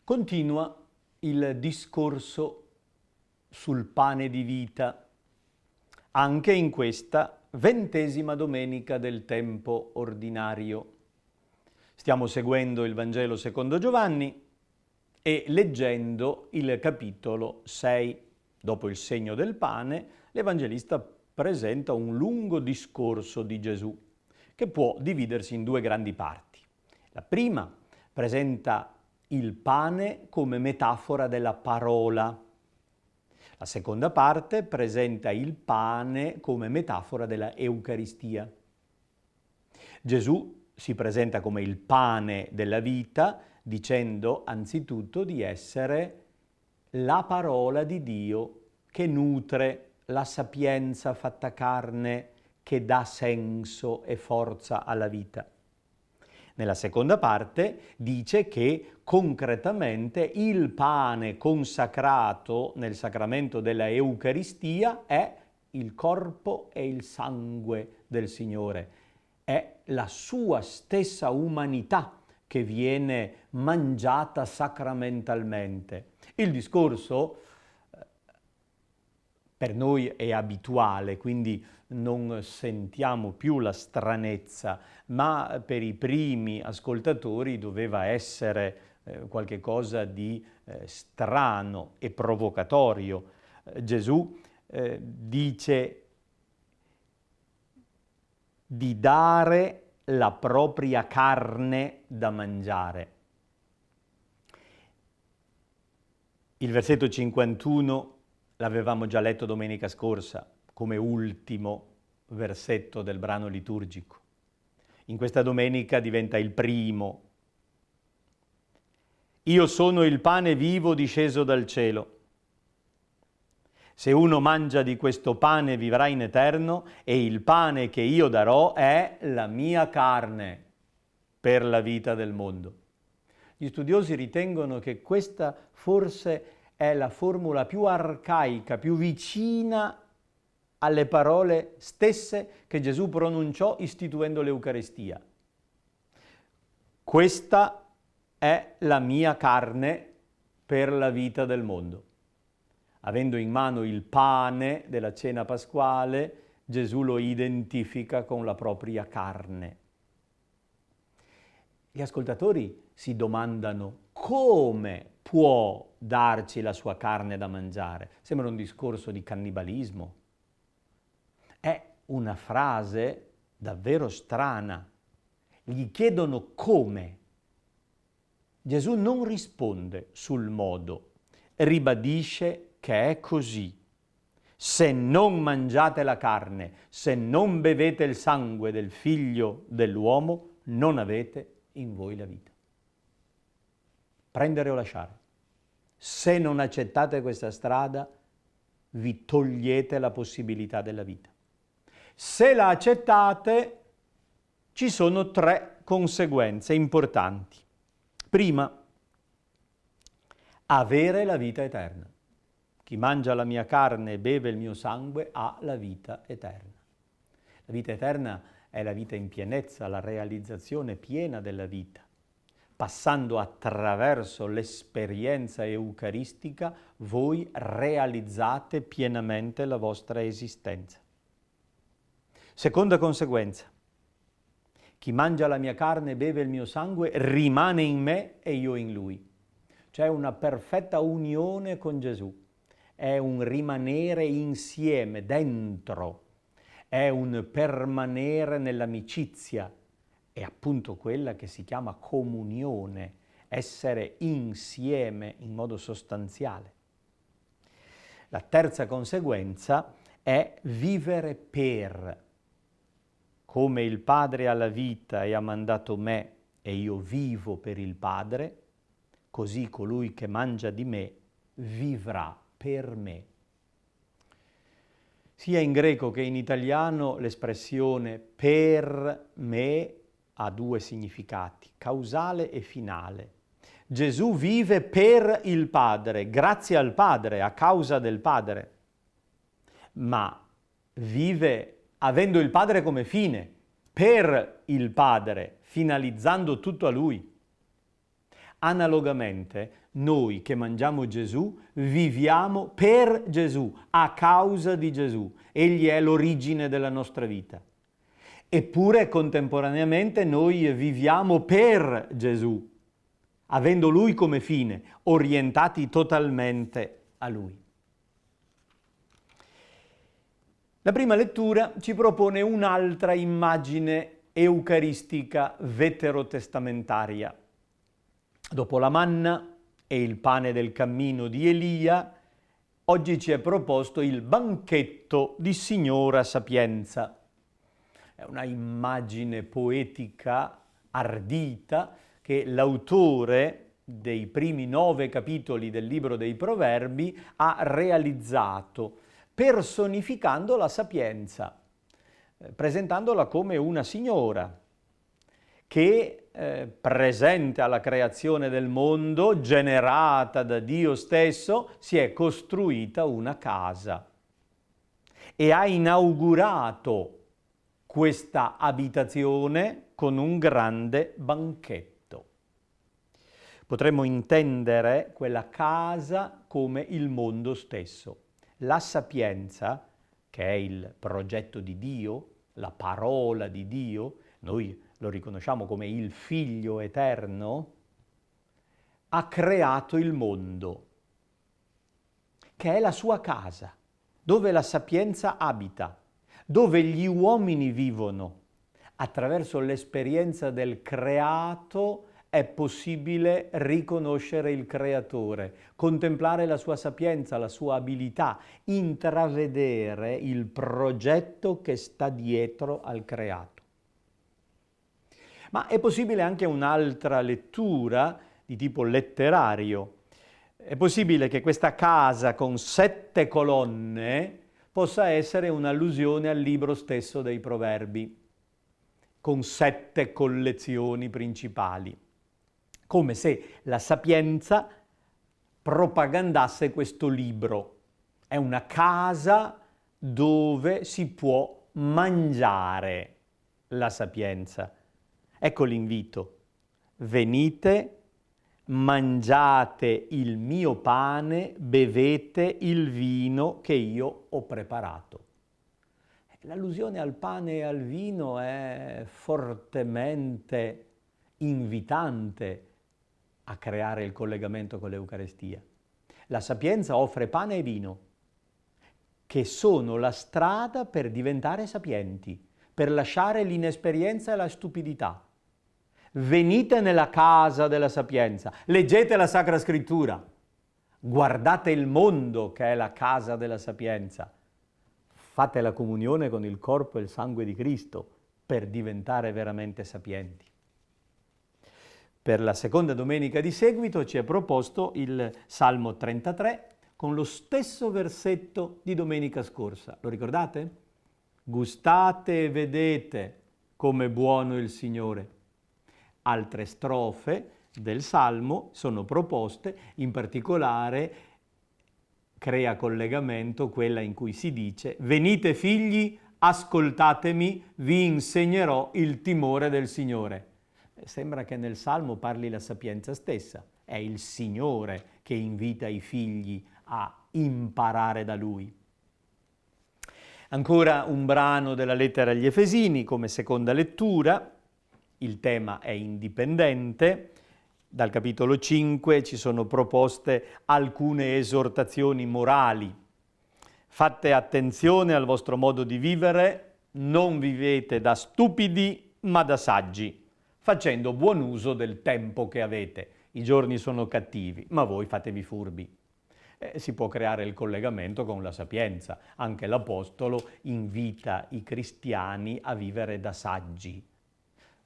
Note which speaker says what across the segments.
Speaker 1: Continua il discorso sul pane di vita, anche in questa 20ª domenica del tempo ordinario. Stiamo seguendo il Vangelo secondo Giovanni e leggendo il capitolo 6. Dopo il segno del pane, l'Evangelista presenta un lungo discorso di Gesù, che può dividersi in due grandi parti. La prima presenta il pane come metafora della parola. La seconda parte presenta il pane come metafora della Eucaristia. Gesù si presenta come il pane della vita, dicendo anzitutto di essere la parola di Dio che nutre la sapienza fatta carne, che dà senso e forza alla vita. Nella seconda parte dice che concretamente il pane consacrato nel sacramento della Eucaristia è il corpo e il sangue del Signore, è la sua stessa umanità che viene mangiata sacramentalmente. Il discorso per noi è abituale, quindi non sentiamo più la stranezza, ma per i primi ascoltatori doveva essere qualche cosa di strano e provocatorio. Gesù dice di dare la propria carne da mangiare. Il versetto 51 l'avevamo già letto domenica scorsa come ultimo versetto del brano liturgico. In questa domenica diventa il primo. Io sono il pane vivo disceso dal cielo. Se uno mangia di questo pane vivrà in eterno, e il pane che io darò è la mia carne per la vita del mondo. Gli studiosi ritengono che questa forse è la formula più arcaica, più vicina alle parole stesse che Gesù pronunciò istituendo l'Eucaristia. Questa è la mia carne per la vita del mondo. Avendo in mano il pane della cena pasquale, Gesù lo identifica con la propria carne. Gli ascoltatori si domandano come può darci la sua carne da mangiare. Sembra un discorso di cannibalismo. È una frase davvero strana. Gli chiedono come. Gesù non risponde sul modo, ribadisce che è così. Se non mangiate la carne, se non bevete il sangue del Figlio dell'uomo, non avete in voi la vita. Prendere o lasciare. Se non accettate questa strada, vi togliete la possibilità della vita. Se la accettate, ci sono 3 conseguenze importanti. Prima, avere la vita eterna. Chi mangia la mia carne e beve il mio sangue ha la vita eterna. La vita eterna è la vita in pienezza, la realizzazione piena della vita. Passando attraverso l'esperienza eucaristica, voi realizzate pienamente la vostra esistenza. Seconda conseguenza, chi mangia la mia carne e beve il mio sangue rimane in me e io in lui. C'è una perfetta unione con Gesù, è un rimanere insieme, dentro, è un permanere nell'amicizia, è appunto quella che si chiama comunione, essere insieme in modo sostanziale. La terza conseguenza è vivere per. Come il Padre ha la vita e ha mandato me e io vivo per il Padre, così colui che mangia di me vivrà per me. Sia in greco che in italiano l'espressione per me ha 2 significati, causale e finale. Gesù vive per il Padre, grazie al Padre, a causa del Padre, ma vive avendo il Padre come fine, per il Padre, finalizzando tutto a Lui. Analogamente, noi che mangiamo Gesù viviamo per Gesù, a causa di Gesù. Egli è l'origine della nostra vita. Eppure contemporaneamente noi viviamo per Gesù, avendo Lui come fine, orientati totalmente a Lui. La prima lettura ci propone un'altra immagine eucaristica veterotestamentaria. Dopo la manna e il pane del cammino di Elia, oggi ci è proposto il banchetto di Signora Sapienza. È una immagine poetica, ardita, che l'autore dei primi 9 capitoli del libro dei Proverbi ha realizzato, personificando la sapienza, presentandola come una signora che, presente alla creazione del mondo, generata da Dio stesso, si è costruita una casa e ha inaugurato questa abitazione con un grande banchetto. Potremmo intendere quella casa come il mondo stesso. La sapienza, che è il progetto di Dio, la parola di Dio, noi lo riconosciamo come il Figlio eterno, ha creato il mondo, che è la sua casa, dove la sapienza abita, dove gli uomini vivono. Attraverso l'esperienza del creato è possibile riconoscere il creatore, contemplare la sua sapienza, la sua abilità, intravedere il progetto che sta dietro al creato. Ma è possibile anche un'altra lettura di tipo letterario. È possibile che questa casa con 7 colonne possa essere un'allusione al libro stesso dei Proverbi, con 7 collezioni principali, come se la sapienza propagandasse questo libro. È una casa dove si può mangiare la sapienza. Ecco l'invito: venite, mangiate il mio pane, bevete il vino che io ho preparato. L'allusione al pane e al vino è fortemente invitante a creare il collegamento con l'Eucarestia. La sapienza offre pane e vino, che sono la strada per diventare sapienti, per lasciare l'inesperienza e la stupidità. Venite nella casa della sapienza, leggete la Sacra Scrittura, guardate il mondo che è la casa della sapienza, fate la comunione con il corpo e il sangue di Cristo per diventare veramente sapienti. Per la seconda domenica di seguito ci è proposto il Salmo 33 con lo stesso versetto di domenica scorsa. Lo ricordate? Gustate e vedete come buono il Signore. Altre strofe del Salmo sono proposte, in particolare crea collegamento quella in cui si dice: venite figli, ascoltatemi, vi insegnerò il timore del Signore. Sembra che nel Salmo parli la sapienza stessa, è il Signore che invita i figli a imparare da Lui. Ancora un brano della lettera agli Efesini come seconda lettura. Il tema è indipendente. Dal capitolo 5 ci sono proposte alcune esortazioni morali. Fate attenzione al vostro modo di vivere, non vivete da stupidi ma da saggi, facendo buon uso del tempo che avete. I giorni sono cattivi, ma voi fatevi furbi. Si può creare il collegamento con la sapienza. Anche l'Apostolo invita i cristiani a vivere da saggi.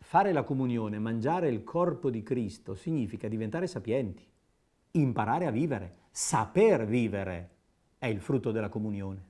Speaker 1: Fare la comunione, mangiare il corpo di Cristo, significa diventare sapienti, imparare a vivere, saper vivere è il frutto della comunione.